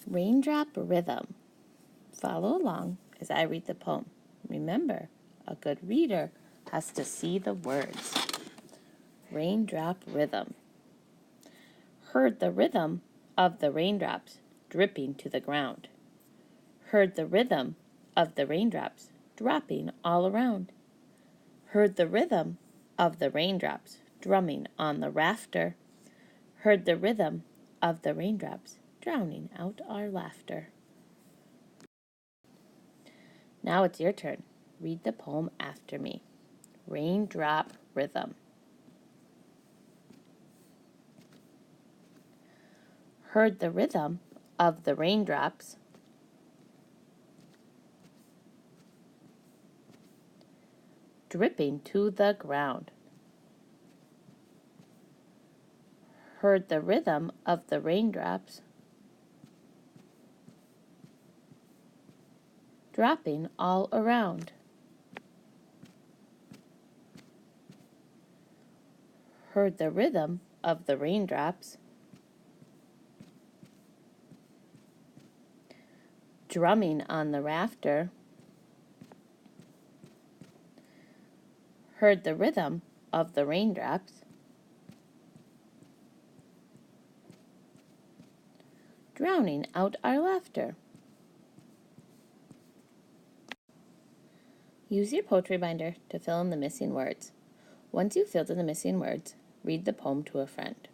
Raindrop Rhythm. Follow along as I read the poem. Remember, a good reader has to see the words. Raindrop Rhythm. Heard the rhythm of the raindrops dripping to the ground. Heard the rhythm of the raindrops dropping all around. Heard the rhythm of the raindrops drumming on the rafter. Heard the rhythm of the raindrops drowning out our laughter. Now it's your turn. Read the poem after me. Raindrop Rhythm. Heard the rhythm of the raindrops dripping to the ground. Heard the rhythm of the raindrops dropping all around. Heard the rhythm of the raindrops drumming on the rafter. Heard the rhythm of the raindrops drowning out our laughter. Use your poetry binder to fill in the missing words. Once you've filled in the missing words, read the poem to a friend.